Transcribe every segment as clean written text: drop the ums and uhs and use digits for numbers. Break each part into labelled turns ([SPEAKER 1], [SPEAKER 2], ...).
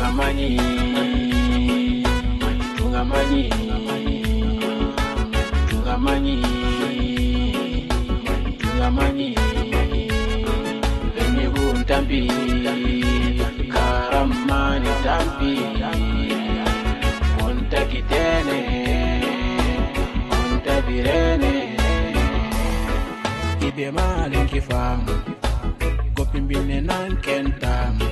[SPEAKER 1] Tungamani, tungamani, tungamani, tungamani. Venigu ntambi, karamani tambi. Montakitene, montabirene. Ibe malinki famu, kopimbine nankentamu.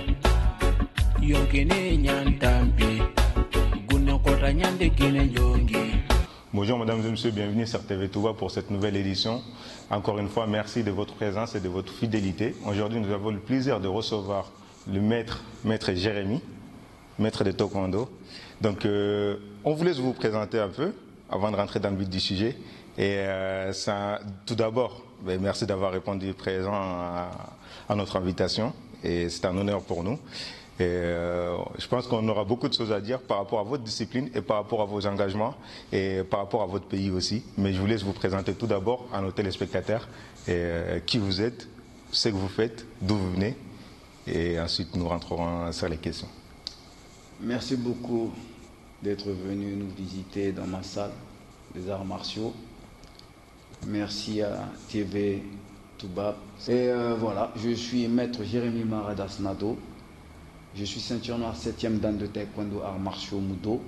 [SPEAKER 2] Bonjour mesdames et messieurs, bienvenue sur TV Touba pour cette nouvelle édition. Encore une fois, merci de votre présence et de votre fidélité. Aujourd'hui, nous avons le plaisir de recevoir le maître Jérémy, maître de Taekwondo. Donc, on vous laisse vous présenter un peu avant de rentrer dans le vif du sujet. Et tout d'abord, merci d'avoir répondu présent à notre invitation. Et c'est un honneur pour nous. Et je pense qu'on aura beaucoup de choses à dire par rapport à votre discipline et par rapport à vos engagements et par rapport à votre pays aussi. Mais je vous laisse vous présenter tout d'abord à nos téléspectateurs qui vous êtes, ce que vous faites, d'où vous venez. Et ensuite, nous rentrerons sur les questions.
[SPEAKER 3] Merci beaucoup d'être venu nous visiter dans ma salle des arts martiaux. Merci à TV Touba. Et voilà, je suis maître Jérémy Maradas Nado. Je suis ceinture noire 7e dan de taekwondo arts martiaux Mudo.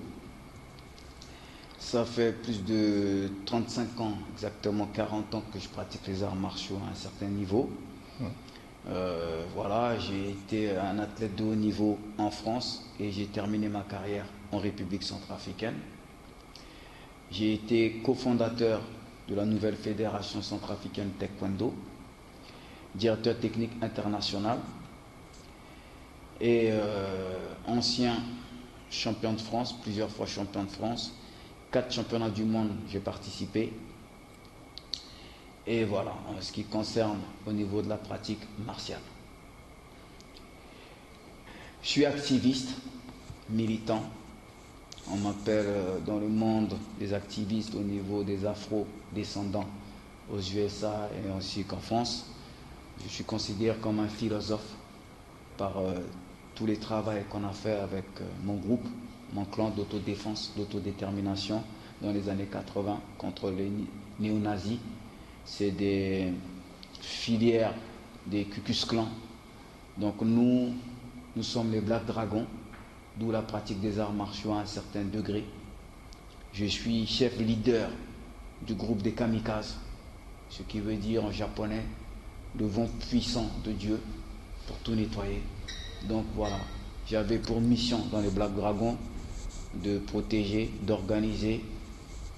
[SPEAKER 3] Ça fait plus de 35 ans, exactement 40 ans que je pratique les arts martiaux à un certain niveau. Voilà, j'ai été un athlète de haut niveau en France et j'ai terminé ma carrière en République centrafricaine. J'ai été cofondateur de la nouvelle fédération centrafricaine taekwondo, directeur technique international et ancien champion de France, plusieurs fois champion de France, 4 championnats du monde j'ai participé. Et voilà, en ce qui concerne au niveau de la pratique martiale. Je suis activiste, militant. On m'appelle dans le monde des activistes au niveau des afro-descendants aux USA et ainsi qu'en France. Je suis considéré comme un philosophe par tous les travaux qu'on a fait avec mon groupe, mon clan d'autodéfense, d'autodétermination dans les années 80 contre les néo-nazis. C'est des filières des Ku Klux Klan. Donc nous sommes les Black Dragons, d'où la pratique des arts martiaux à un certain degré. Je suis chef leader du groupe des Kamikazes, ce qui veut dire en japonais le vent puissant de Dieu pour tout nettoyer. Donc voilà, j'avais pour mission dans les Black Dragons de protéger, d'organiser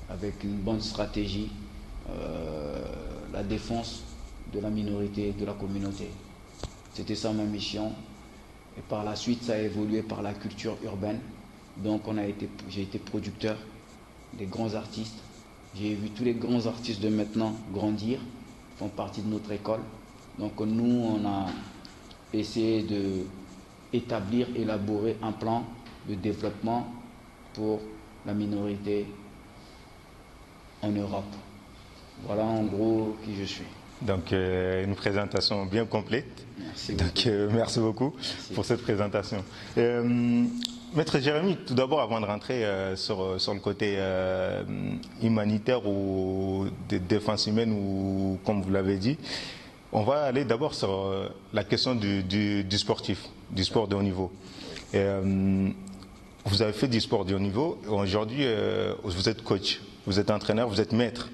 [SPEAKER 3] avec une bonne stratégie la défense de la minorité, de la communauté. C'était ça ma mission. Et par la suite, ça a évolué par la culture urbaine. Donc j'ai été producteur des grands artistes. J'ai vu tous les grands artistes de maintenant grandir, font partie de notre école. Donc nous, on a essayé d'établir, élaborer un plan de développement pour la minorité en Europe. Voilà en gros qui je suis.
[SPEAKER 2] Donc une présentation bien complète.
[SPEAKER 3] Merci
[SPEAKER 2] beaucoup. Donc merci beaucoup pour cette présentation. Maître Jérémy, tout d'abord avant de rentrer sur le côté humanitaire ou de défense humaine ou comme vous l'avez dit, on va aller d'abord sur la question du sportif, du sport de haut niveau. Vous avez fait du sport de haut niveau. Aujourd'hui, vous êtes coach, vous êtes entraîneur, vous êtes maître.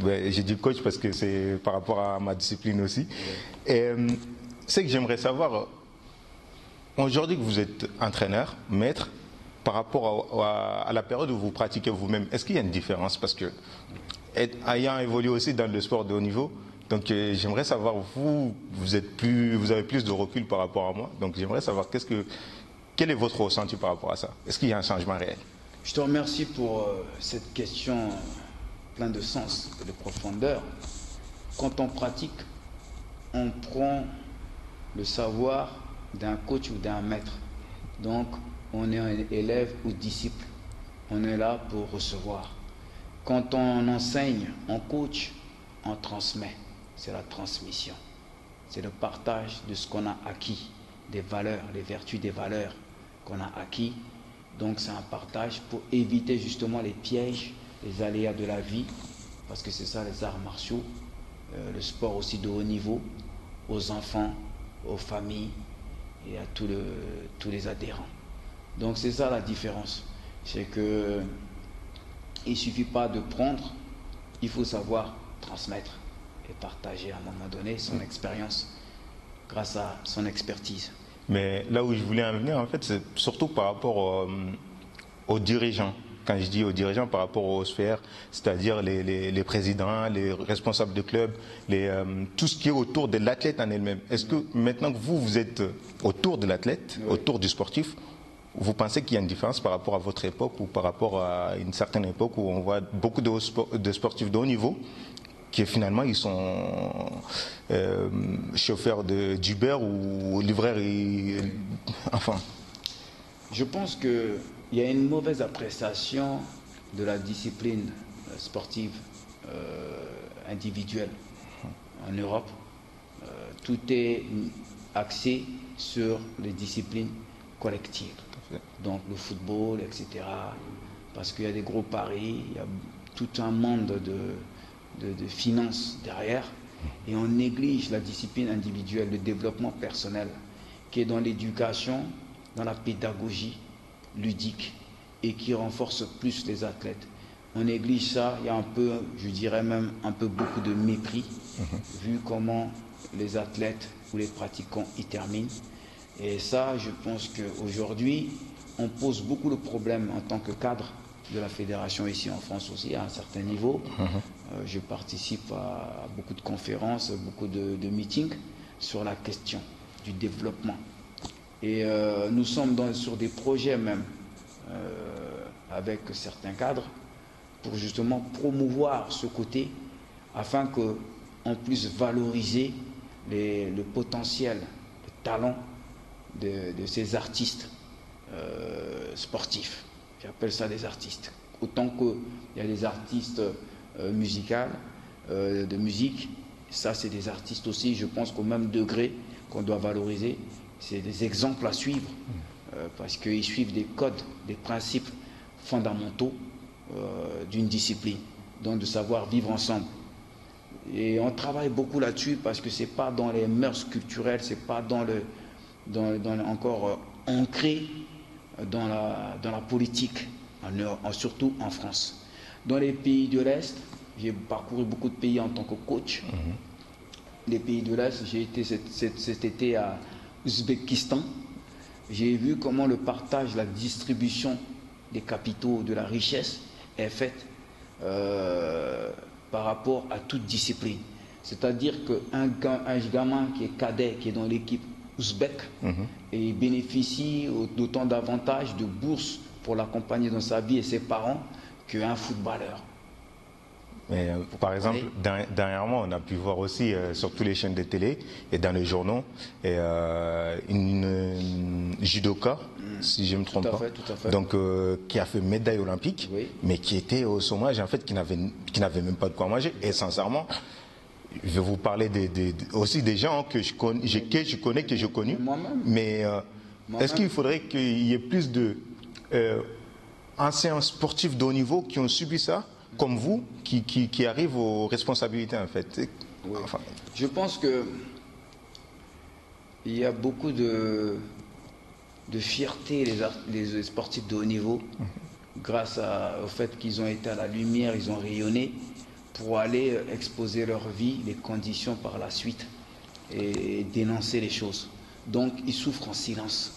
[SPEAKER 2] Oui. J'ai dit coach parce que c'est par rapport à ma discipline aussi. Oui. Et ce que j'aimerais savoir, aujourd'hui que vous êtes entraîneur, maître, par rapport à la période où vous pratiquez vous-même, est-ce qu'il y a une différence? Parce que, ayant évolué aussi dans le sport de haut niveau, donc j'aimerais savoir, vous avez plus de recul par rapport à moi, donc j'aimerais savoir quel est votre ressenti par rapport à ça? Est-ce qu'il y a un changement réel?
[SPEAKER 3] Je te remercie pour cette question plein de sens et de profondeur. Quand on pratique, on prend le savoir d'un coach ou d'un maître. Donc, on est un élève ou disciple. On est là pour recevoir. Quand on enseigne, on coach, on transmet. C'est la transmission. C'est le partage de ce qu'on a acquis, des valeurs, les vertus des valeurs qu'on a acquis. Donc c'est un partage pour éviter justement les pièges, les aléas de la vie, parce que c'est ça les arts martiaux, le sport aussi de haut niveau, aux enfants, aux familles et à tous les adhérents. Donc c'est ça la différence, c'est que il ne suffit pas de prendre, il faut savoir transmettre et partager à un moment donné son expérience grâce à son expertise.
[SPEAKER 2] Mais là où je voulais en venir, en fait, c'est surtout par rapport aux dirigeants. Quand je dis aux dirigeants, par rapport aux sphères, c'est-à-dire les présidents, les responsables de clubs, tout ce qui est autour de l'athlète en elle-même. Est-ce que maintenant que vous êtes autour de l'athlète,
[SPEAKER 3] oui,
[SPEAKER 2] autour du sportif, vous pensez qu'il y a une différence par rapport à votre époque ou par rapport à une certaine époque où on voit beaucoup de sportifs de haut niveau qui finalement ils sont chauffeurs d'Uber ou livreurs, enfin.
[SPEAKER 3] Je pense qu'il y a une mauvaise appréciation de la discipline sportive individuelle en Europe. Tout est axé sur les disciplines collectives. Donc le football, etc. Parce qu'il y a des gros paris, il y a tout un monde de finances derrière. Et on néglige la discipline individuelle, le développement personnel, qui est dans l'éducation, dans la pédagogie ludique et qui renforce plus les athlètes. On néglige ça, il y a un peu, je dirais même un peu beaucoup de mépris, vu comment les athlètes ou les pratiquants y terminent. Et ça, je pense qu'aujourd'hui, on pose beaucoup de problèmes en tant que cadre de la fédération ici en France aussi, à un certain niveau. Je participe à beaucoup de conférences, beaucoup de meetings sur la question du développement. Et nous sommes sur des projets même avec certains cadres pour justement promouvoir ce côté afin qu'on puisse valoriser le potentiel, le talent de ces artistes sportifs. J'appelle ça des artistes. Autant qu'il y a des artistes musicaux, de musique, ça c'est des artistes aussi, je pense qu'au même degré qu'on doit valoriser. C'est des exemples à suivre parce qu'ils suivent des codes, des principes fondamentaux d'une discipline, donc de savoir vivre ensemble. Et on travaille beaucoup là-dessus parce que c'est pas dans les mœurs culturelles, c'est pas encore ancré dans la politique, surtout en France. Dans les pays de l'Est, j'ai parcouru beaucoup de pays en tant que coach. Les pays de l'Est, j'ai été cet été à Ouzbékistan. J'ai vu comment le partage, la distribution des capitaux, de la richesse est faite par rapport à toute discipline. C'est-à-dire qu'un gamin qui est cadet, qui est dans l'équipe ouzbek, et il bénéficie d'autant d'avantages, de bourses pour l'accompagner dans sa vie et ses parents qu'un footballeur.
[SPEAKER 2] Mais, par exemple, dernièrement, on a pu voir aussi sur toutes les chaînes de télé et dans les journaux une judoka, si je ne me trompe pas,
[SPEAKER 3] tout à fait.
[SPEAKER 2] donc qui a fait médaille olympique,
[SPEAKER 3] oui,
[SPEAKER 2] mais qui était au chômage, en fait, qui n'avait même pas de quoi manger. Et sincèrement, je vais vous parler aussi des gens que je connais, que j'ai connus. Mais est-ce qu'il faudrait qu'il y ait plus de anciens sportifs de haut niveau qui ont subi ça, comme vous, qui arrivent aux responsabilités, en fait?
[SPEAKER 3] Oui. Enfin, je pense que il y a beaucoup de fierté, les sportifs de haut niveau, grâce au fait qu'ils ont été à la lumière, ils ont rayonné pour aller exposer leur vie, les conditions par la suite et dénoncer les choses. Donc ils souffrent en silence.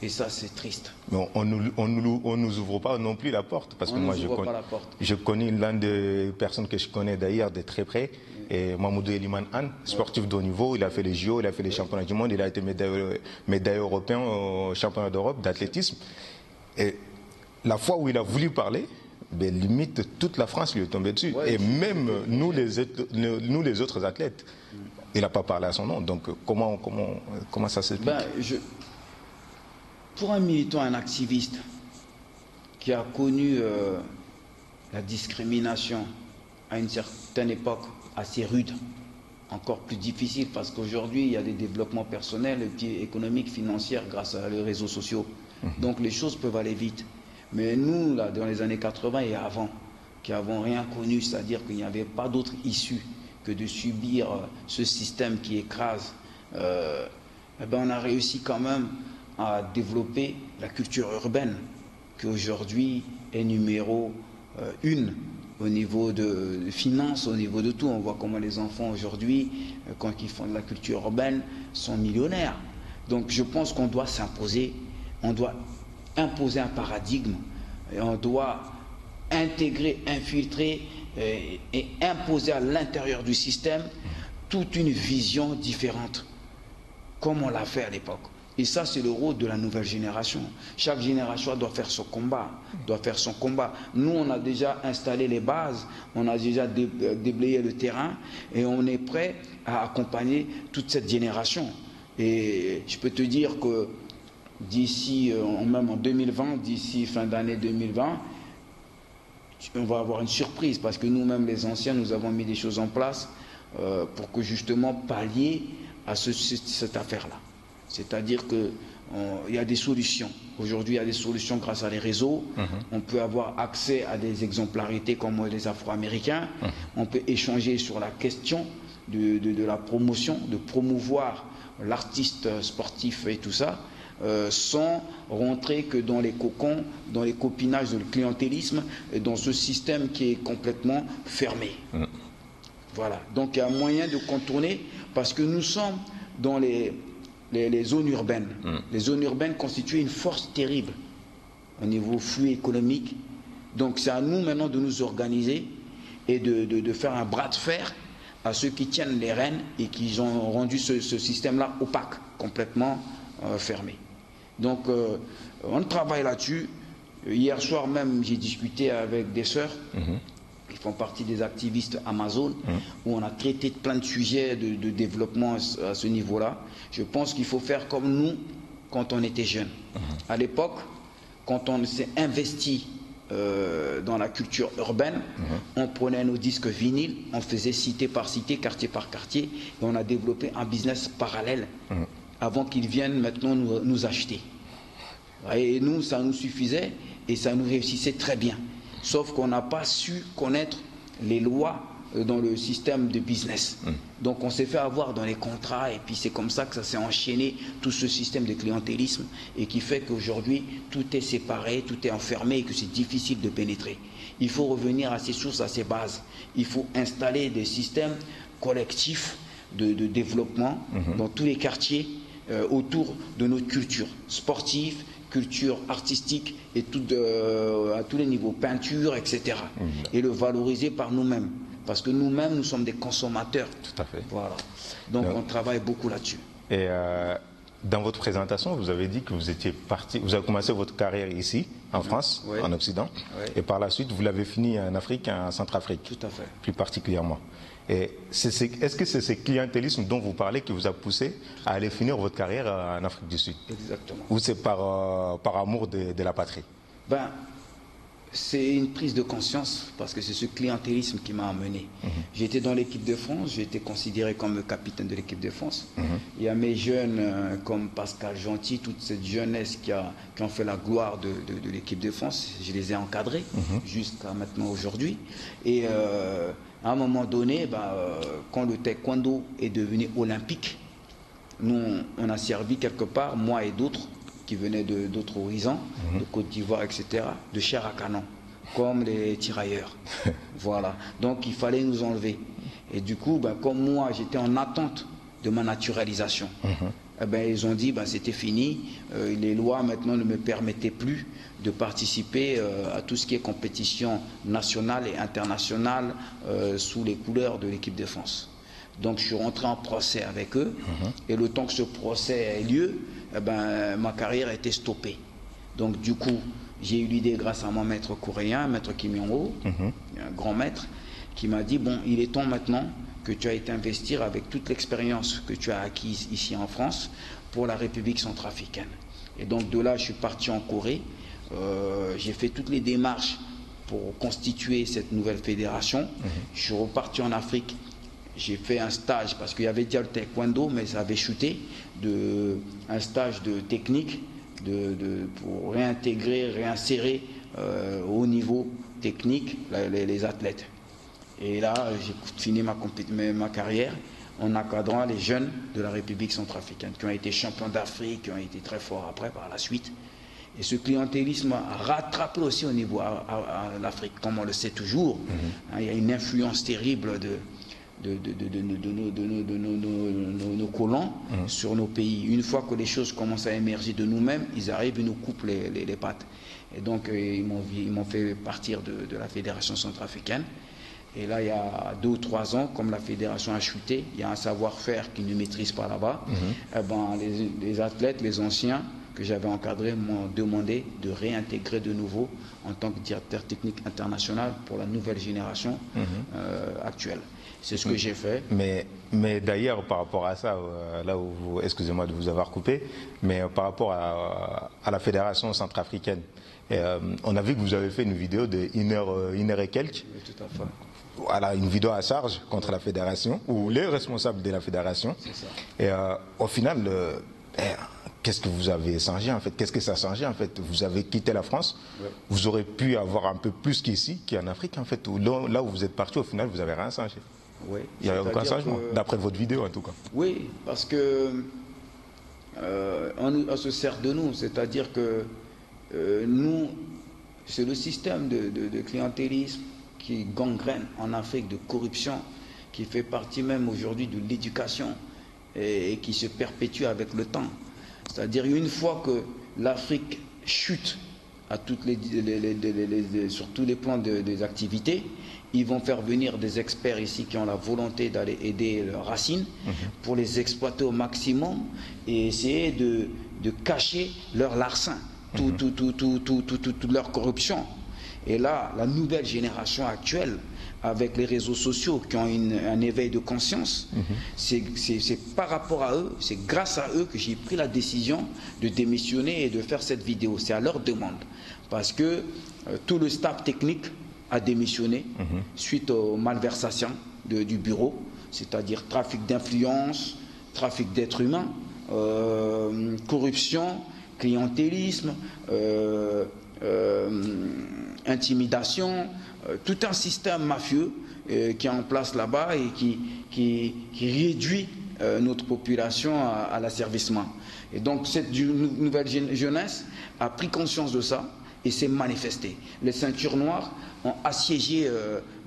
[SPEAKER 3] Et ça, c'est triste.
[SPEAKER 2] Mais on nous ouvre pas non plus la porte, parce que moi je connais l'un des personnes que je connais d'ailleurs de très près, et Mamoudou Eliman Han, sportif de haut niveau. Il a fait les JO, il a fait les championnats du monde, il a été médaille européen au championnat d'Europe d'athlétisme. Et la fois où il a voulu parler, ben, limite toute la France lui est tombée dessus, et même nous les autres athlètes, il n'a pas parlé à son nom. Donc comment ça s'explique?
[SPEAKER 3] Pour un militant, un activiste qui a connu la discrimination à une certaine époque assez rude, encore plus difficile parce qu'aujourd'hui, il y a des développements personnels et puis économiques, financiers grâce aux réseaux sociaux. Donc les choses peuvent aller vite. Mais nous, là, dans les années 80 et avant, qui n'avons rien connu, c'est-à-dire qu'il n'y avait pas d'autre issue que de subir ce système qui écrase, eh ben on a réussi quand même à développer la culture urbaine, qui aujourd'hui est numéro 1 au niveau de finances, au niveau de tout. On voit comment les enfants aujourd'hui, quand ils font de la culture urbaine, sont millionnaires. Donc je pense qu'on doit s'imposer, on doit imposer un paradigme, et on doit intégrer, infiltrer et imposer à l'intérieur du système toute une vision différente, comme on l'a fait à l'époque. Et ça, c'est le rôle de la nouvelle génération. Chaque génération doit faire son combat, Nous, on a déjà installé les bases, on a déjà déblayé le terrain et on est prêt à accompagner toute cette génération. Et je peux te dire que d'ici, même en 2020, d'ici fin d'année 2020, on va avoir une surprise parce que nous-mêmes, les anciens, nous avons mis des choses en place pour que justement pallier à cette affaire-là. C'est-à-dire qu'il y a des solutions. Aujourd'hui, il y a des solutions grâce à les réseaux. On peut avoir accès à des exemplarités comme les Afro-Américains. On peut échanger sur la question de la promotion, de promouvoir l'artiste sportif et tout ça, sans rentrer que dans les cocons, dans les copinages, dans le clientélisme, et dans ce système qui est complètement fermé. Voilà. Donc il y a moyen de contourner parce que nous sommes dans les zones urbaines. Les zones urbaines constituent une force terrible au niveau flux économique. Donc c'est à nous maintenant de nous organiser et de faire un bras de fer à ceux qui tiennent les rênes et qui ont rendu ce système-là opaque, complètement fermé. Donc on travaille là-dessus. Hier soir même, j'ai discuté avec des sœurs qui font partie des activistes Amazon, où on a traité de plein de sujets de développement à ce niveau-là. Je pense qu'il faut faire comme nous quand on était jeunes. À l'époque, quand on s'est investi dans la culture urbaine, on prenait nos disques vinyles, on faisait cité par cité, quartier par quartier, et on a développé un business parallèle avant qu'ils viennent maintenant nous acheter. Et nous, ça nous suffisait et ça nous réussissait très bien. Sauf qu'on n'a pas su connaître les lois dans le système de business. Donc on s'est fait avoir dans les contrats et puis c'est comme ça que ça s'est enchaîné, tout ce système de clientélisme, et qui fait qu'aujourd'hui tout est séparé, tout est enfermé et que c'est difficile de pénétrer. Il faut revenir à ses sources, à ses bases. Il faut installer des systèmes collectifs de développement dans tous les quartiers autour de notre culture sportive, culture artistique et à tous les niveaux, peinture, etc. Et le valoriser par nous-mêmes. Parce que nous-mêmes, nous sommes des consommateurs.
[SPEAKER 2] Tout à fait.
[SPEAKER 3] Voilà. Donc on travaille beaucoup là-dessus.
[SPEAKER 2] Et dans votre présentation, vous avez dit que vous étiez parti, vous avez commencé votre carrière ici, en France, en Occident, et par la suite, vous l'avez fini en Afrique, en Centrafrique.
[SPEAKER 3] Tout à fait.
[SPEAKER 2] Plus particulièrement. Et est-ce que c'est ce clientélisme dont vous parlez qui vous a poussé à aller finir votre carrière en Afrique du Sud?
[SPEAKER 3] Exactement.
[SPEAKER 2] Ou c'est par amour de la patrie?
[SPEAKER 3] Ben, c'est une prise de conscience parce que c'est ce clientélisme qui m'a amené. J'étais dans l'équipe de France, j'ai été considéré comme le capitaine de l'équipe de France. Il y a mes jeunes comme Pascal Gentil, toute cette jeunesse qui ont fait la gloire de l'équipe de France. Je les ai encadrés jusqu'à maintenant aujourd'hui. Et à un moment donné, quand le taekwondo est devenu olympique, nous, on a servi quelque part, moi et d'autres, qui venaient d'autres horizons, de Côte d'Ivoire, etc., de chair à canon, comme les tirailleurs. Voilà. Donc il fallait nous enlever. Et du coup, comme moi, j'étais en attente de ma naturalisation, ils ont dit c'était fini, les lois maintenant ne me permettaient plus de participer à tout ce qui est compétition nationale et internationale sous les couleurs de l'équipe de France. Donc je suis rentré en procès avec eux, et le temps que ce procès ait lieu, ma carrière a été stoppée. Donc du coup, j'ai eu l'idée grâce à mon maître coréen, maître Kim Yong-ho, un grand maître, qui m'a dit, bon, il est temps maintenant que tu as été investir avec toute l'expérience que tu as acquise ici en France pour la République centrafricaine. Et donc de là, je suis parti en Corée, j'ai fait toutes les démarches pour constituer cette nouvelle fédération. Je suis reparti en Afrique j'ai fait un stage, parce qu'il y avait déjà le taekwondo, mais ça avait chuté, un stage de technique pour réintégrer, réinsérer au niveau technique les athlètes. Et là, j'ai fini ma carrière en encadrant les jeunes de la République centrafricaine qui ont été champions d'Afrique, qui ont été très forts après par la suite. Et ce clientélisme a rattrapé aussi au niveau à l'Afrique, comme on le sait toujours. Il y a une influence terrible de nos colons sur nos pays. Une fois que les choses commencent à émerger de nous-mêmes, ils arrivent et nous coupent les pattes. Et donc, ils m'ont fait partir de la Fédération centrafricaine. Et là, il y a 2 ou 3 ans, comme la fédération a chuté, il y a un savoir-faire qu'ils ne maîtrisent pas là-bas. Eh ben, les athlètes, les anciens que j'avais encadrés m'ont demandé de réintégrer de nouveau en tant que directeur technique international pour la nouvelle génération actuelle. C'est ce que j'ai fait.
[SPEAKER 2] Mais d'ailleurs, par rapport à ça, là où excusez-moi de vous avoir coupé, mais par rapport à la fédération centrafricaine, on a vu que vous avez fait une vidéo de 1 heure et quelques.
[SPEAKER 3] Oui, tout à fait.
[SPEAKER 2] Voilà, une vidéo à charge contre la fédération, ou les responsables de la fédération.
[SPEAKER 3] C'est ça.
[SPEAKER 2] Et au final, qu'est-ce que vous avez changé en fait? Qu'est-ce que ça a changé en fait? Vous avez quitté la France, vous aurez pu avoir un peu plus qu'ici, qu'en Afrique en fait, où là où vous êtes parti, au final, vous n'avez rien changé.
[SPEAKER 3] Oui.
[SPEAKER 2] Il n'y a aucun changement, d'après votre vidéo en tout cas.
[SPEAKER 3] Oui, parce que on se sert de nous, c'est-à-dire que nous, c'est le système de clientélisme qui gangrène en Afrique, de corruption, qui fait partie même aujourd'hui de l'éducation et qui se perpétue avec le temps. C'est-à-dire une fois que l'Afrique chute à sur tous les plans des activités, ils vont faire venir des experts ici qui ont la volonté d'aller aider leurs racines pour les exploiter au maximum et essayer de cacher leur larcin, toute leur corruption. Et là, la nouvelle génération actuelle, avec les réseaux sociaux qui ont un éveil de conscience, c'est par rapport à eux, c'est grâce à eux que j'ai pris la décision de démissionner et de faire cette vidéo. C'est à leur demande. Parce que tout le staff technique a démissionné suite aux malversations du bureau, c'est-à-dire trafic d'influence, trafic d'êtres humains, corruption, clientélisme, intimidation, tout un système mafieux qui est en place là-bas et qui réduit notre population à l'asservissement. Et donc cette nouvelle jeunesse a pris conscience de ça et s'est manifestée. Les ceintures noires ont assiégé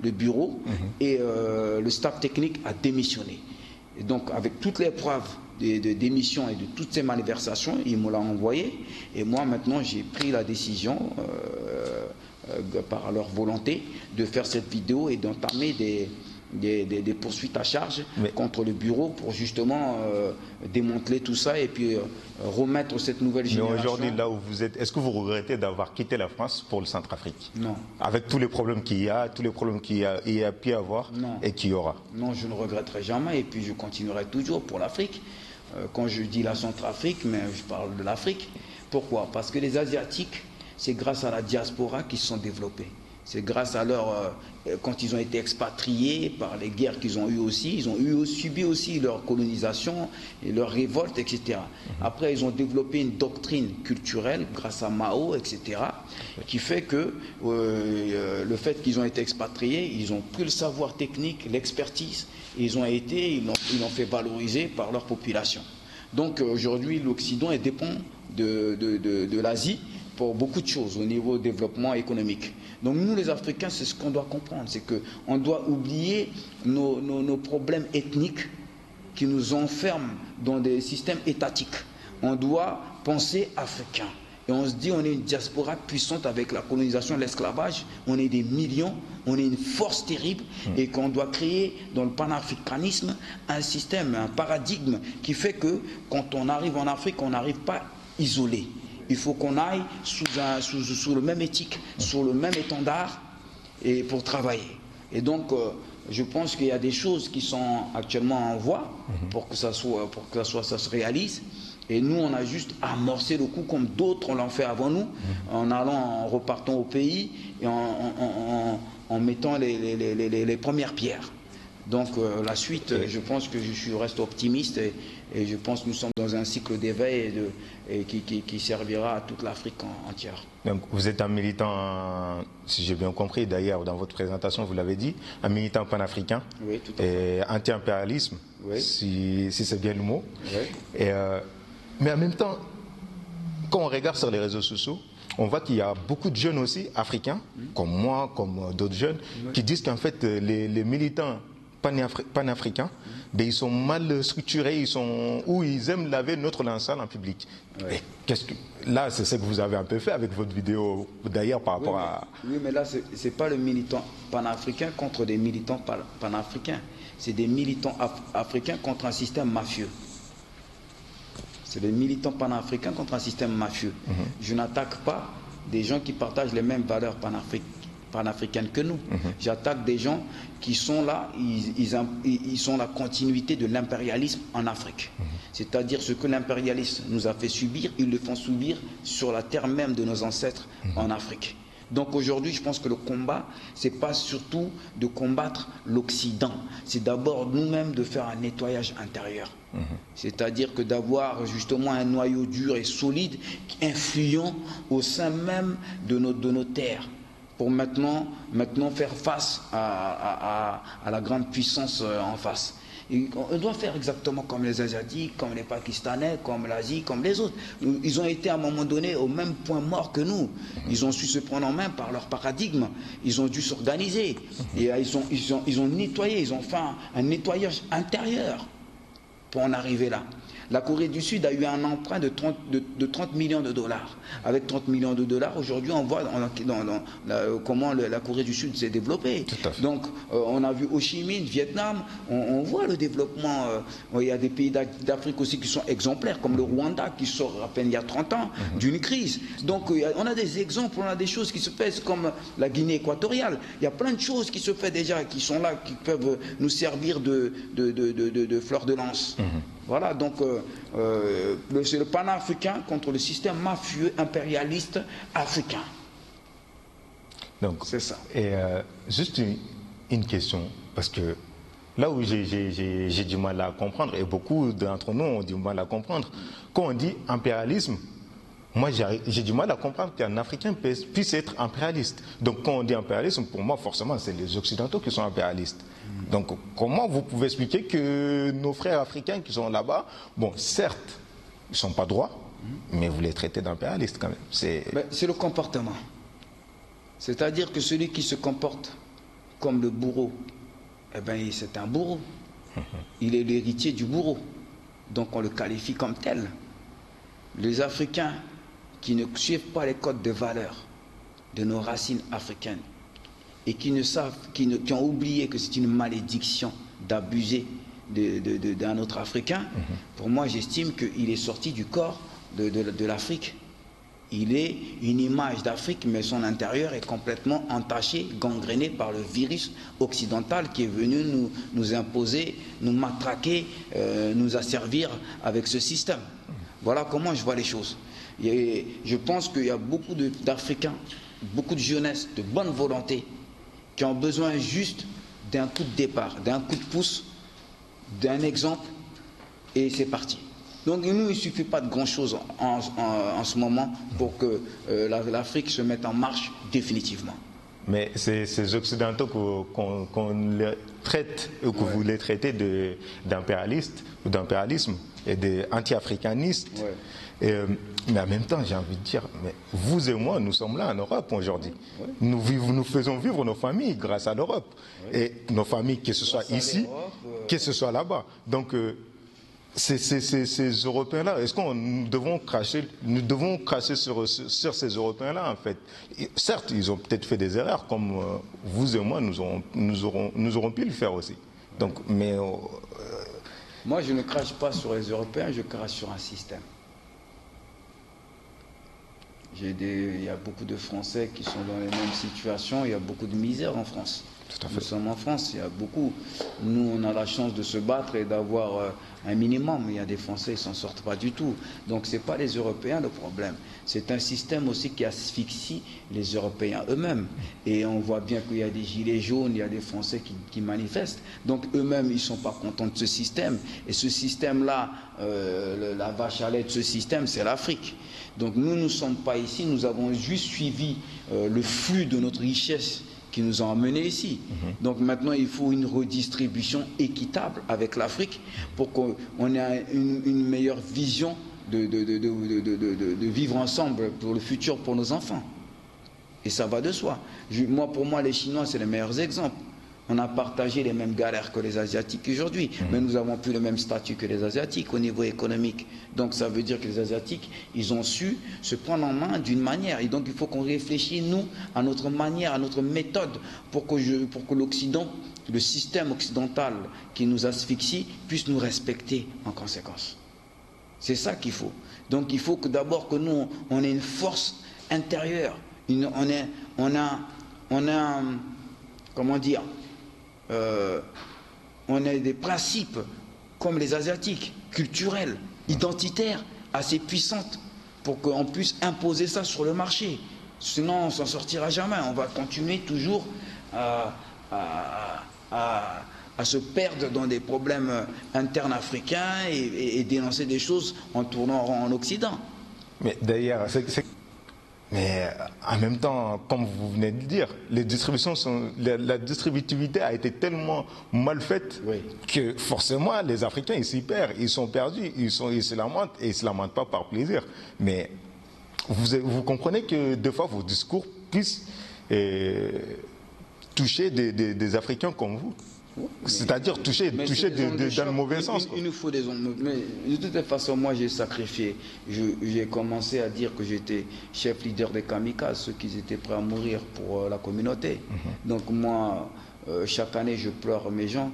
[SPEAKER 3] le bureau et le staff technique a démissionné. Et donc avec toutes les preuves de démission et de toutes ces malversations, ils me l'ont envoyé. Et moi maintenant j'ai pris la décision par leur volonté de faire cette vidéo et d'entamer des poursuites à charge contre le bureau pour justement démanteler tout ça et puis remettre cette nouvelle génération.
[SPEAKER 2] Mais aujourd'hui, là où vous êtes, est-ce que vous regrettez d'avoir quitté la France pour le Centrafrique?
[SPEAKER 3] Non.
[SPEAKER 2] Avec tous les problèmes qu'il y a, tous les problèmes qu'il y a pu avoir et qu'il y aura? Non,
[SPEAKER 3] je ne regretterai jamais et puis je continuerai toujours pour l'Afrique. Quand je dis la Centrafrique, mais je parle de l'Afrique. Pourquoi? Parce que les Asiatiques, c'est grâce à la diaspora qu'ils se sont développés. C'est grâce à quand ils ont été expatriés par les guerres qu'ils ont eues aussi, ils ont subi aussi leur colonisation et leur révolte, etc. Après, ils ont développé une doctrine culturelle grâce à Mao, etc., qui fait que le fait qu'ils ont été expatriés, ils ont pris le savoir technique, l'expertise, et ils l'ont fait valoriser par leur population. Donc aujourd'hui, l'Occident dépend de l'Asie pour beaucoup de choses au niveau développement économique. Donc nous les Africains, c'est ce qu'on doit comprendre, c'est qu'on doit oublier nos problèmes ethniques qui nous enferment dans des systèmes étatiques. On doit penser africain. Et on se dit on est une diaspora puissante avec la colonisation et l'esclavage, on est des millions, on est une force terrible et qu'on doit créer dans le panafricanisme un système, un paradigme qui fait que quand on arrive en Afrique, on n'arrive pas isolé. Il faut qu'on aille sous le même éthique, sur le même étendard et pour travailler. Et donc, je pense qu'il y a des choses qui sont actuellement en voie pour que ça se réalise. Et nous, on a juste amorcé le coup comme d'autres l'ont fait avant nous, en repartant au pays et en mettant les premières pierres. Donc la suite, je pense que je reste optimiste et je pense que nous sommes dans un cycle d'éveil qui servira à toute l'Afrique entière.
[SPEAKER 2] Donc vous êtes un militant, si j'ai bien compris, d'ailleurs dans votre présentation vous l'avez dit, un militant panafricain,
[SPEAKER 3] Oui, tout à fait.
[SPEAKER 2] et anti-impérialisme,
[SPEAKER 3] Oui.
[SPEAKER 2] si c'est bien le mot.
[SPEAKER 3] Oui.
[SPEAKER 2] Et, mais en même temps, quand on regarde sur les réseaux sociaux, on voit qu'il y a beaucoup de jeunes aussi, africains, comme moi, comme d'autres jeunes, qui disent qu'en fait les militants panafricains, ben, ils sont mal structurés, ou ils aiment laver notre linceul en public.
[SPEAKER 3] Ouais.
[SPEAKER 2] Et là, c'est ce que vous avez un peu fait avec votre vidéo d'ailleurs par rapport à...
[SPEAKER 3] Oui, mais là, ce n'est pas le militant panafricain contre des militants panafricains. C'est des militants africains contre un système mafieux. C'est des militants panafricains contre un système mafieux. Je n'attaque pas des gens qui partagent les mêmes valeurs panafricaines que nous. J'attaque des gens qui sont là, ils sont la continuité de l'impérialisme en Afrique. C'est-à-dire ce que l'impérialisme nous a fait subir, ils le font subir sur la terre même de nos ancêtres en Afrique. Donc aujourd'hui, je pense que le combat, c'est pas surtout de combattre l'Occident, c'est d'abord nous-mêmes de faire un nettoyage intérieur. C'est-à-dire que d'avoir justement un noyau dur et solide, influent au sein même de nos terres, pour maintenant faire face à la grande puissance en face. Et on doit faire exactement comme les Asiatiques, comme les Pakistanais, comme l'Asie, comme les autres. Ils ont été à un moment donné au même point mort que nous. Ils ont su se prendre en main par leur paradigme. Ils ont dû s'organiser. Et ils ont nettoyé, ils ont fait un nettoyage intérieur pour en arriver là. La Corée du Sud a eu un emprunt de 30 millions de dollars. Avec 30 millions de dollars, aujourd'hui, on voit comment la Corée du Sud s'est développée. Donc, on a vu Ho Chi Minh, Vietnam, on voit le développement. Il y a des pays d'Afrique aussi qui sont exemplaires, comme le Rwanda, qui sort à peine il y a 30 ans d'une crise. Donc, on a des exemples, on a des choses qui se font, comme la Guinée équatoriale. Il y a plein de choses qui se font déjà, qui sont là, qui peuvent nous servir de fleur de lance. Voilà, donc c'est le panafricain contre le système mafieux impérialiste africain.
[SPEAKER 2] Donc,
[SPEAKER 3] c'est ça.
[SPEAKER 2] Et juste une question, parce que là où j'ai du mal à comprendre, et beaucoup d'entre nous ont du mal à comprendre, quand on dit impérialisme, moi j'ai du mal à comprendre qu'un Africain puisse être impérialiste. Donc quand on dit impérialisme, pour moi forcément c'est les Occidentaux qui sont impérialistes. Donc comment vous pouvez expliquer que nos frères africains qui sont là-bas, bon certes, ils ne sont pas droits, mais vous les traitez d'impérialistes quand même. C'est
[SPEAKER 3] le comportement. C'est-à-dire que celui qui se comporte comme le bourreau, eh ben c'est un bourreau. Il est l'héritier du bourreau. Donc on le qualifie comme tel. Les Africains qui ne suivent pas les codes de valeur de nos racines africaines et qui ont oublié que c'est une malédiction d'abuser d'un autre Africain, pour moi j'estime qu'il est sorti du corps de l'Afrique. Il est une image d'Afrique, mais son intérieur est complètement entaché, gangréné par le virus occidental qui est venu nous imposer, nous matraquer, nous asservir avec ce système. Voilà comment je vois les choses. Et je pense qu'il y a beaucoup d'Africains, beaucoup de jeunesse, de bonne volonté, qui ont besoin juste d'un coup de départ, d'un coup de pouce, d'un exemple, et c'est parti. Donc nous, il ne suffit pas de grand-chose en ce moment pour que l'Afrique se mette en marche définitivement.
[SPEAKER 2] Mais ces Occidentaux qu'on les traite, ou que vous les traitez d'impérialistes ou d'impérialisme et d'anti-africanistes, mais en même temps, j'ai envie de dire, mais vous et moi, nous sommes là en Europe aujourd'hui. Nous faisons vivre nos familles grâce à l'Europe. Et nos familles, que ce soit ici, que ce soit là-bas. Donc, ces Européens-là, est-ce que nous devons cracher sur ces Européens-là, en fait? Et certes, ils ont peut-être fait des erreurs, comme vous et moi, nous aurons pu le faire aussi. Donc, mais...
[SPEAKER 3] moi, je ne crache pas sur les Européens, je crache sur un système. Il y a beaucoup de Français qui sont dans les mêmes situations, il y a beaucoup de misère en France.
[SPEAKER 2] Tout à fait.
[SPEAKER 3] Nous sommes en France, il y a beaucoup. Nous, on a la chance de se battre et d'avoir un minimum. Il y a des Français, ils ne s'en sortent pas du tout. Donc, ce n'est pas les Européens le problème. C'est un système aussi qui asphyxie les Européens eux-mêmes. Et on voit bien qu'il y a des gilets jaunes, il y a des Français qui manifestent. Donc, eux-mêmes, ils ne sont pas contents de ce système. Et ce système-là, la vache à lait de ce système, c'est l'Afrique. Donc, nous ne sommes pas ici. Nous avons juste suivi le flux de notre richesse qui nous ont amenés ici. Donc maintenant, il faut une redistribution équitable avec l'Afrique pour qu'on ait une meilleure vision de vivre ensemble pour le futur, pour nos enfants. Et ça va de soi. Pour moi, les Chinois, c'est les meilleurs exemples. On a partagé les mêmes galères que les Asiatiques aujourd'hui, mais nous n'avons plus le même statut que les Asiatiques au niveau économique. Donc ça veut dire que les Asiatiques, ils ont su se prendre en main d'une manière. Et donc il faut qu'on réfléchisse, nous, à notre manière, à notre méthode, pour que l'Occident, le système occidental qui nous asphyxie, puisse nous respecter en conséquence. C'est ça qu'il faut. Donc il faut que d'abord que nous, on ait une force intérieure. Comment dire, on a des principes comme les Asiatiques, culturels, identitaires, assez puissantes pour qu'on puisse imposer ça sur le marché. Sinon, on ne s'en sortira jamais. On va continuer toujours à se perdre dans des problèmes internes africains et dénoncer des choses en tournant en Occident.
[SPEAKER 2] Mais d'ailleurs, mais en même temps, comme vous venez de le dire, la distributivité a été tellement mal faite que forcément les Africains ils s'y perdent, ils sont perdus, ils se lamentent et ils ne se lamentent pas par plaisir. Mais vous comprenez que des fois vos discours puissent toucher des Africains comme vous. C'est-à-dire toucher dans le mauvais sens.
[SPEAKER 3] Il nous faut des hommes. Mais de toute façon, moi j'ai sacrifié. J'ai commencé à dire que j'étais chef leader des kamikazes, ceux qui étaient prêts à mourir pour la communauté. Donc moi, chaque année, je pleure mes gens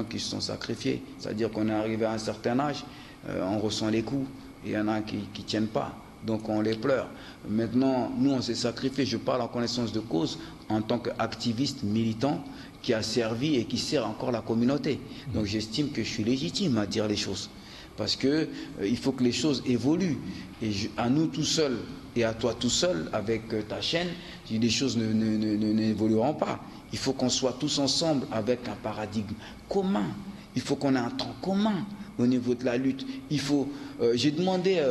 [SPEAKER 3] qui se sont sacrifiés. C'est-à-dire qu'on est arrivé à un certain âge, on ressent les coups, et il y en a qui ne tiennent pas. Donc on les pleure. Maintenant, nous on s'est sacrifiés. Je parle en connaissance de cause en tant qu'activiste militant qui a servi et qui sert encore la communauté. Donc j'estime que je suis légitime à dire les choses. Parce que il faut que les choses évoluent. Et à nous tout seuls et à toi tout seul, avec ta chaîne, les choses n'évolueront pas. Il faut qu'on soit tous ensemble avec un paradigme commun. Il faut qu'on ait un temps commun au niveau de la lutte. J'ai demandé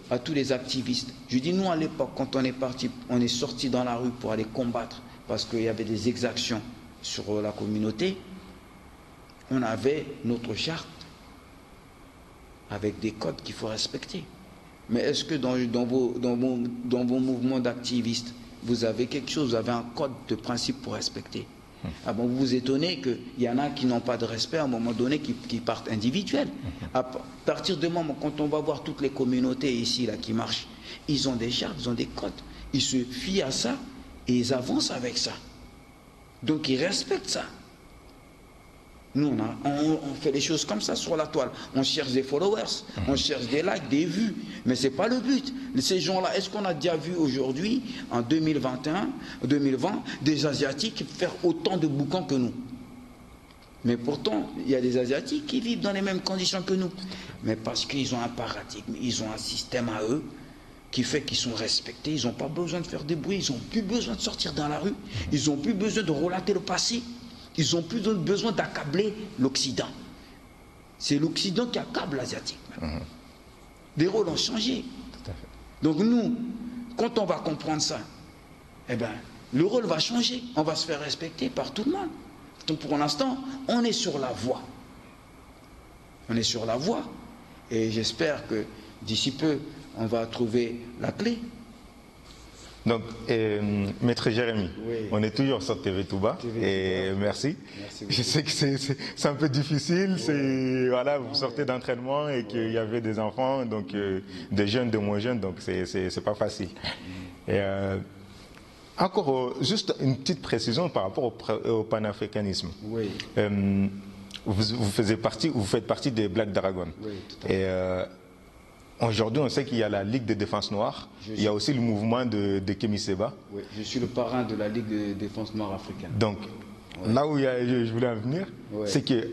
[SPEAKER 3] à tous les activistes, je dis nous à l'époque, quand on est parti, on est sorti dans la rue pour aller combattre, parce qu'il y avait des exactions sur la communauté, on avait notre charte avec des codes qu'il faut respecter. Mais est-ce que dans vos mouvements d'activistes, vous avez quelque chose, vous avez un code de principe pour respecter? Ah bon, vous vous étonnez qu'il y en a qui n'ont pas de respect à un moment donné, qui partent individuels. À partir du moment, quand on va voir toutes les communautés ici là, qui marchent, ils ont des chartes, ils ont des codes. Ils se fient à ça et ils avancent avec ça. Donc ils respectent ça. Nous, on fait les choses comme ça sur la toile. On cherche des followers, on cherche des likes, des vues. Mais ce n'est pas le but. Ces gens-là, est-ce qu'on a déjà vu aujourd'hui, en 2021, 2020, des Asiatiques faire autant de boucans que nous? Mais pourtant, il y a des Asiatiques qui vivent dans les mêmes conditions que nous. Mais parce qu'ils ont un paradigme, ils ont un système à eux qui fait qu'ils sont respectés. Ils n'ont pas besoin de faire des bruits, ils n'ont plus besoin de sortir dans la rue, ils n'ont plus besoin de relater le passé. Ils n'ont plus besoin d'accabler l'Occident. C'est l'Occident qui accable l'Asiatique. Les rôles ont changé.
[SPEAKER 2] Tout à fait.
[SPEAKER 3] Donc nous, quand on va comprendre ça, eh ben, le rôle va changer. On va se faire respecter par tout le monde. Donc pour l'instant, on est sur la voie. On est sur la voie. Et j'espère que d'ici peu, on va trouver la clé.
[SPEAKER 2] Donc, Maître Jérémy, on est toujours sur TV Touba et merci. Je sais que c'est un peu difficile, voilà, vous sortez d'entraînement et qu'il y avait des enfants, donc des jeunes, des moins jeunes, donc c'est pas facile. Et, encore juste une petite précision par rapport au panafricanisme.
[SPEAKER 3] Oui.
[SPEAKER 2] Vous faites partie des Black Dragons.
[SPEAKER 3] Oui, tout à fait.
[SPEAKER 2] Et, aujourd'hui, on sait qu'il y a la Ligue de défense noire, il y a aussi le mouvement de Kémy Séba.
[SPEAKER 3] Oui, je suis le parrain de la Ligue de défense noire africaine.
[SPEAKER 2] Donc,
[SPEAKER 3] Ouais.
[SPEAKER 2] Là où je voulais en venir,
[SPEAKER 3] Ouais.
[SPEAKER 2] c'est que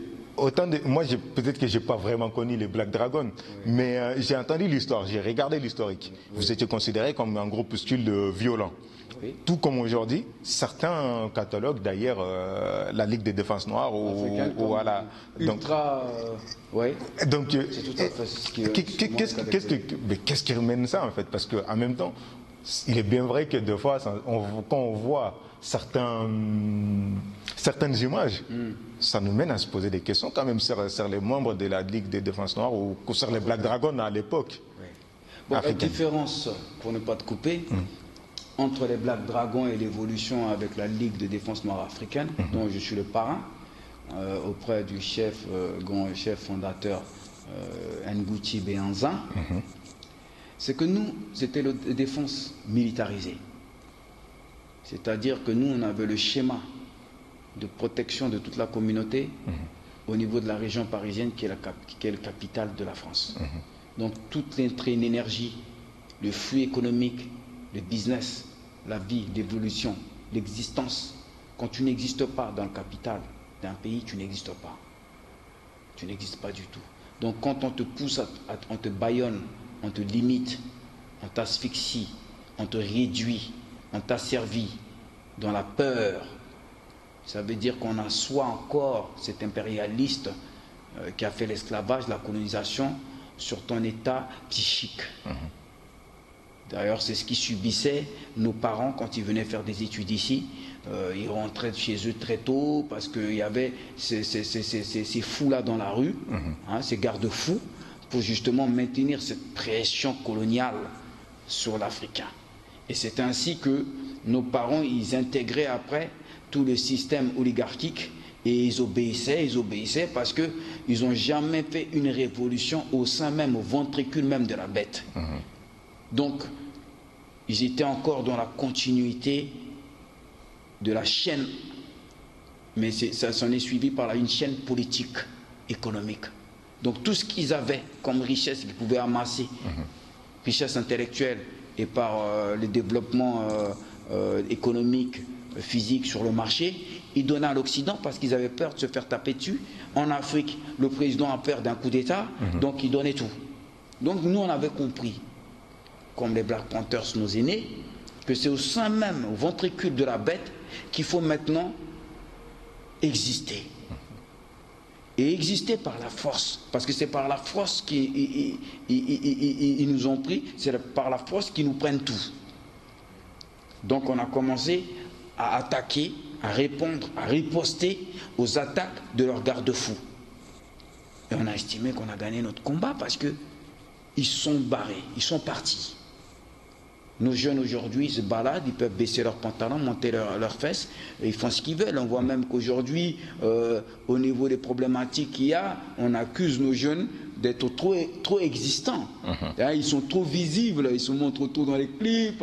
[SPEAKER 2] moi, peut-être que j'ai pas vraiment connu les Black Dragons, mais j'ai entendu l'histoire, j'ai regardé l'historique. Vous étiez considéré comme un groupuscule violent.
[SPEAKER 3] Oui.
[SPEAKER 2] Tout comme aujourd'hui, certains catalogues d'ailleurs la Ligue des Défenses Noires ou à la
[SPEAKER 3] ultra. Ouais.
[SPEAKER 2] Donc,
[SPEAKER 3] C'est tout à fait ce qui.
[SPEAKER 2] qu'est-ce qui remène ça en fait? Parce qu'en même temps, il est bien vrai que des fois, quand on voit certaines images, ça nous mène à se poser des questions quand même sur les membres de la Ligue des Défenses Noires ou sur les Black Dragons à l'époque.
[SPEAKER 3] Ouais. Bon, la différence, pour ne pas te couper, entre les Black Dragons et l'évolution avec la Ligue de défense noire africaine, dont je suis le parrain, auprès du grand chef fondateur Ngugi Béhanzin, c'est que nous, c'était la défense militarisée. C'est-à-dire que nous, on avait le schéma de protection de toute la communauté au niveau de la région parisienne qui est la capitale de la France. Donc toute l'énergie, le flux économique, le business, la vie, l'évolution, l'existence, quand tu n'existes pas dans le capital d'un pays, tu n'existes pas. Tu n'existes pas du tout. Donc quand on te pousse, on te bâillonne, on te limite, on t'asphyxie, on te réduit, on t'asservit dans la peur, ça veut dire qu'on assoit encore cet impérialiste qui a fait l'esclavage, la colonisation, sur ton état psychique. D'ailleurs, c'est ce qu'ils subissaient, nos parents, quand ils venaient faire des études ici. Ils rentraient chez eux très tôt parce qu'il y avait ces fous-là dans la rue, ces garde-fous, pour justement maintenir cette pression coloniale sur l'Africain. Et c'est ainsi que nos parents, ils intégraient après tout le système oligarchique et ils obéissaient parce qu'ils n'ont jamais fait une révolution au sein même, au ventricule même de la bête. Donc, ils étaient encore dans la continuité de la chaîne, mais ça s'en est suivi par une chaîne politique, économique. Donc tout ce qu'ils avaient comme richesse qu'ils pouvaient amasser, richesse intellectuelle et par le développement économique, physique sur le marché, ils donnaient à l'Occident parce qu'ils avaient peur de se faire taper dessus. En Afrique, le président a peur d'un coup d'État, donc il donnait tout. Donc nous, on avait compris, comme les Black Panthers, nos aînés, que c'est au sein même, au ventricule de la bête, qu'il faut maintenant exister. Et exister par la force, parce que c'est par la force qu'ils nous ont pris, c'est par la force qu'ils nous prennent tout. Donc on a commencé à attaquer, à répondre, à riposter aux attaques de leurs garde-fous. Et on a estimé qu'on a gagné notre combat parce qu'ils sont barrés, ils sont partis. Nos jeunes aujourd'hui, ils se baladent, ils peuvent baisser leurs pantalons, monter leurs fesses, et ils font ce qu'ils veulent. On voit même qu'aujourd'hui, au niveau des problématiques qu'il y a, on accuse nos jeunes d'être trop existants. Ils sont trop visibles, ils se montrent trop dans les clips,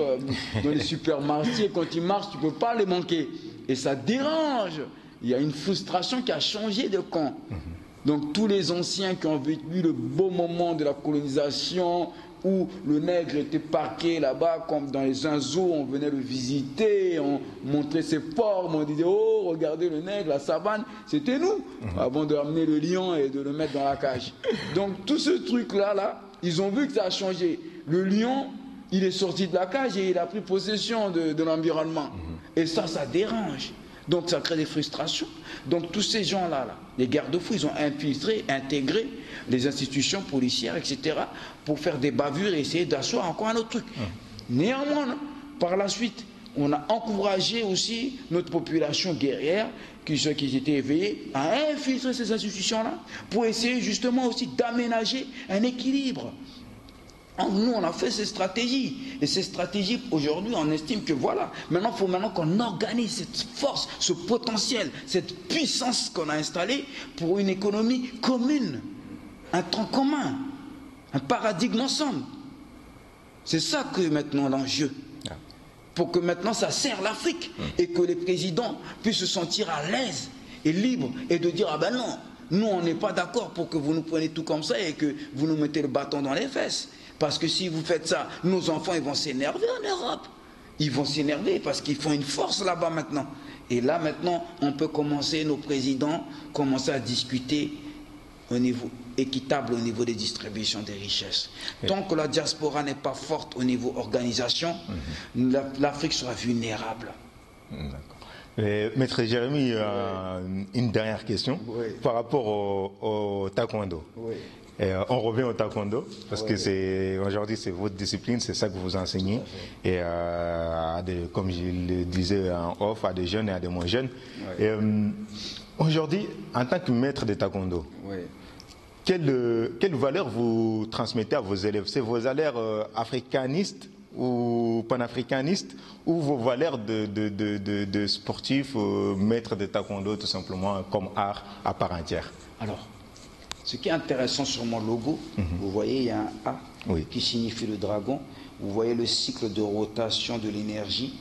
[SPEAKER 3] dans les supermarchés. Quand ils marchent, tu ne peux pas les manquer. Et ça dérange. Il y a une frustration qui a changé de camp. Donc tous les anciens qui ont vécu le beau moment de la colonisation, où le nègre était parqué là-bas, comme dans les zoos, on venait le visiter, on montrait ses formes, on disait « Oh, regardez le nègre, la savane », c'était nous, avant de ramener le lion et de le mettre dans la cage. Donc tout ce truc-là, ils ont vu que ça a changé. Le lion, il est sorti de la cage et il a pris possession de l'environnement. Et ça dérange. Donc ça crée des frustrations. Donc tous ces gens-là, les garde-fous, ils ont infiltré, intégré les institutions policières, etc., pour faire des bavures et essayer d'asseoir encore un autre truc. Néanmoins, par la suite, on a encouragé aussi notre population guerrière, ceux qui étaient éveillés, à infiltrer ces institutions-là, pour essayer justement aussi d'aménager un équilibre. Nous, on a fait ces stratégies. Et ces stratégies, aujourd'hui, on estime que voilà, maintenant, il faut qu'on organise cette force, ce potentiel, cette puissance qu'on a installée pour une économie commune, un tronc commun, un paradigme ensemble. C'est ça que maintenant l'enjeu. Pour que maintenant ça sert l'Afrique et que les présidents puissent se sentir à l'aise et libres et de dire « Ah ben non, nous on n'est pas d'accord pour que vous nous preniez tout comme ça et que vous nous mettez le bâton dans les fesses. Parce que si vous faites ça, nos enfants ils vont s'énerver en Europe. Ils vont s'énerver parce qu'ils font une force là-bas maintenant. Et là maintenant, on peut commencer, nos présidents, commencer à discuter au niveau équitable au niveau des distributions des richesses. Tant que la diaspora n'est pas forte au niveau organisation, l'Afrique sera vulnérable.
[SPEAKER 2] Maître Jérémy, une dernière question par rapport au taekwondo. On revient au taekwondo parce que aujourd'hui c'est votre discipline, c'est ça que vous enseignez. Et comme je le disais en off, à des jeunes et à des moins jeunes. Aujourd'hui, en tant que maître de taekwondo, quelle valeur vous transmettez à vos élèves? C'est vos valeurs africanistes ou panafricanistes ou vos valeurs de sportifs, maîtres de taekwondo tout simplement comme art à part entière?
[SPEAKER 3] Alors, ce qui est intéressant sur mon logo, vous voyez, il y a un A qui signifie le dragon. Vous voyez le cycle de rotation de l'énergie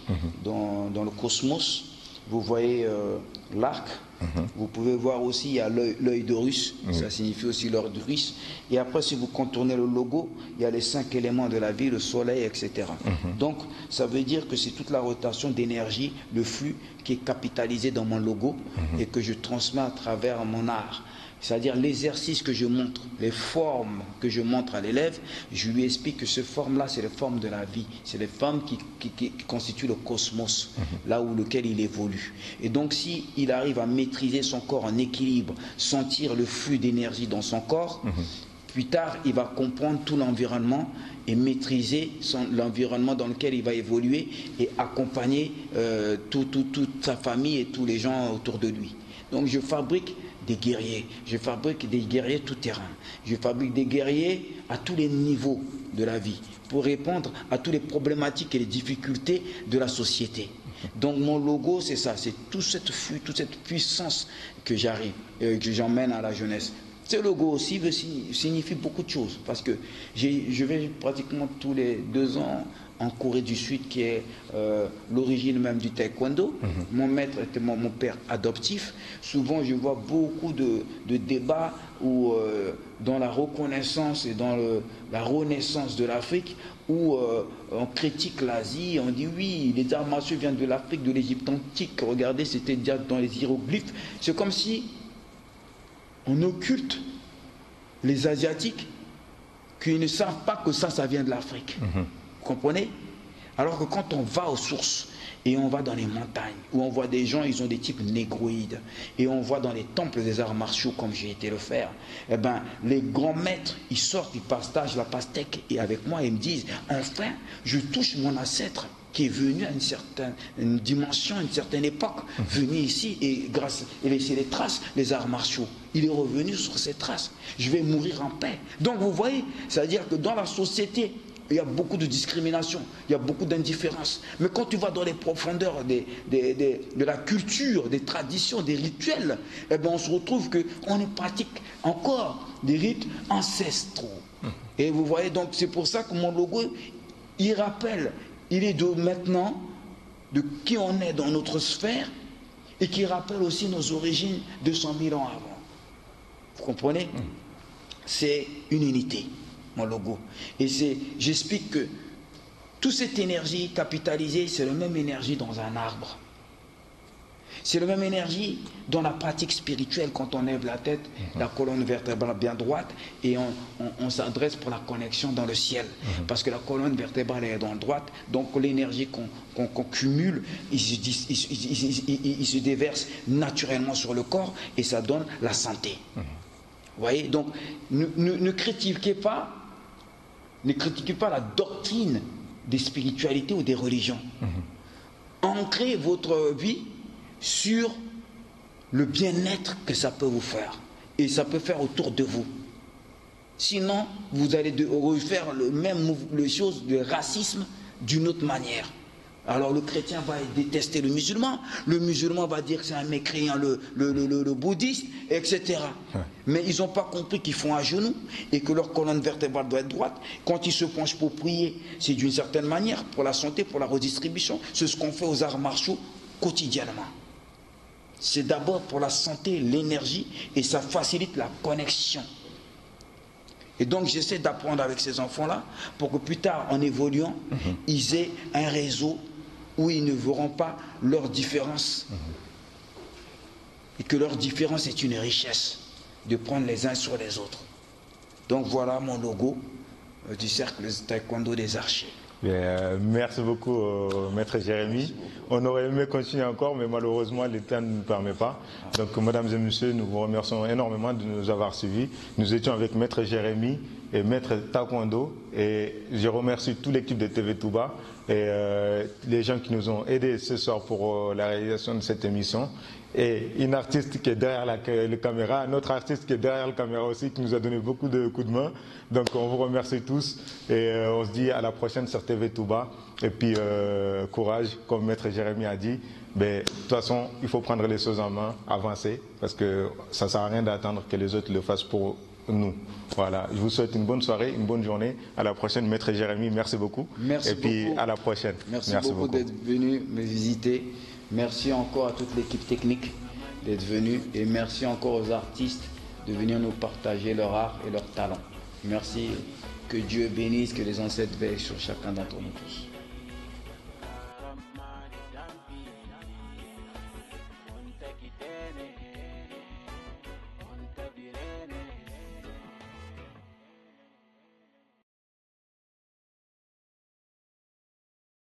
[SPEAKER 3] dans le cosmos. Vous voyez l'arc. Vous pouvez voir aussi, il y a l'œil d'Horus, ça signifie aussi l'œil d'Horus. Et après, si vous contournez le logo, il y a les 5 éléments de la vie, le soleil, etc. Donc, ça veut dire que c'est toute la rotation d'énergie, le flux qui est capitalisé dans mon logo et que je transmets à travers mon art. C'est-à-dire l'exercice que je montre, les formes que je montre à l'élève, je lui explique que ces formes-là, c'est les formes de la vie, c'est les formes qui constituent le cosmos, là où lequel il évolue. Et donc, si il arrive à maîtriser son corps en équilibre, sentir le flux d'énergie dans son corps, plus tard, il va comprendre tout l'environnement et maîtriser l'environnement dans lequel il va évoluer et accompagner toute sa famille et tous les gens autour de lui. Donc, je fabrique des guerriers, je fabrique des guerriers tout terrain, je fabrique des guerriers à tous les niveaux de la vie pour répondre à toutes les problématiques et les difficultés de la société. Donc mon logo c'est ça, c'est toute cette puissance que j'emmène à la jeunesse. Ce logo aussi signifie beaucoup de choses parce que je vais pratiquement tous les 2 ans en Corée du Sud, qui est l'origine même du taekwondo. Mon maître était mon père adoptif. Souvent, je vois beaucoup de débats où, dans la reconnaissance et dans la renaissance de l'Afrique, où on critique l'Asie, on dit oui, les arts martiaux viennent de l'Afrique, de l'Égypte antique. Regardez, c'était déjà dans les hiéroglyphes. C'est comme si on occulte les Asiatiques qui ne savent pas que ça vient de l'Afrique. Vous comprenez? Alors que quand on va aux sources et on va dans les montagnes où on voit des gens, ils ont des types négroïdes et on voit dans les temples des arts martiaux comme j'ai été le faire, eh ben, les grands maîtres, ils sortent, ils partagent la pastèque et avec moi ils me disent enfin je touche mon ancêtre qui est venu à une certaine dimension, à une certaine époque, venu ici et laisser les traces, les arts martiaux. Il est revenu sur ces traces. Je vais mourir en paix. Donc vous voyez, c'est-à-dire que dans la société, il y a beaucoup de discrimination, il y a beaucoup d'indifférence. Mais quand tu vas dans les profondeurs de la culture, des traditions, des rituels, eh ben on se retrouve qu'on pratique encore des rites ancestraux. Et vous voyez, donc c'est pour ça que mon logo, il rappelle, il est de maintenant, de qui on est dans notre sphère, et qui rappelle aussi nos origines 200 000 ans avant. Vous comprenez? C'est une unité. Mon logo. Et j'explique que toute cette énergie capitalisée, c'est la même énergie dans un arbre. C'est la même énergie dans la pratique spirituelle quand on lève la tête, la colonne vertébrale bien droite et on s'adresse pour la connexion dans le ciel. Parce que la colonne vertébrale est dans droite, donc l'énergie qu'on cumule, il se déverse naturellement sur le corps et ça donne la santé. Vous voyez, donc ne critiquez pas la doctrine des spiritualités ou des religions. Ancrez votre vie sur le bien-être que ça peut vous faire. Et ça peut faire autour de vous. Sinon, vous allez refaire les choses de racisme d'une autre manière. Alors le chrétien va détester le musulman va dire que c'est un mécréant, le bouddhiste, etc. Mais ils n'ont pas compris qu'ils font à genoux et que leur colonne vertébrale doit être droite. Quand ils se penchent pour prier, c'est d'une certaine manière, pour la santé, pour la redistribution. C'est ce qu'on fait aux arts martiaux quotidiennement. C'est d'abord pour la santé, l'énergie, et ça facilite la connexion. Et donc j'essaie d'apprendre avec ces enfants-là pour que plus tard, en évoluant, ils aient un réseau où ils ne verront pas leur différence. Et que leur différence est une richesse, de prendre les uns sur les autres. Donc voilà mon logo du cercle taekwondo des archers.
[SPEAKER 2] Merci beaucoup, maître Jérémy. On aurait aimé continuer encore, mais malheureusement, le temps ne nous permet pas. Donc, mesdames et messieurs, nous vous remercions énormément de nous avoir suivis. Nous étions avec maître Jérémy et maître Taekwondo. Et je remercie toute l'équipe de TV Touba et les gens qui nous ont aidés ce soir pour la réalisation de cette émission. Et une artiste qui est derrière la caméra, un autre artiste qui est derrière la caméra aussi, qui nous a donné beaucoup de coups de main. Donc on vous remercie tous et on se dit à la prochaine sur TV Touba. Et puis courage, comme maître Jérémy a dit. Mais de toute façon, il faut prendre les choses en main, avancer, parce que ça ne sert à rien d'attendre que les autres le fassent pour nous. Voilà, je vous souhaite une bonne soirée, une bonne journée. À la prochaine, maître Jérémy, merci beaucoup.
[SPEAKER 3] Merci
[SPEAKER 2] et puis
[SPEAKER 3] beaucoup.
[SPEAKER 2] À la prochaine.
[SPEAKER 3] Merci beaucoup d'être venu me visiter. Merci encore à toute l'équipe technique d'être venue et merci encore aux artistes de venir nous partager leur art et leur talent. Merci, que Dieu bénisse, que les ancêtres veillent sur chacun d'entre nous tous.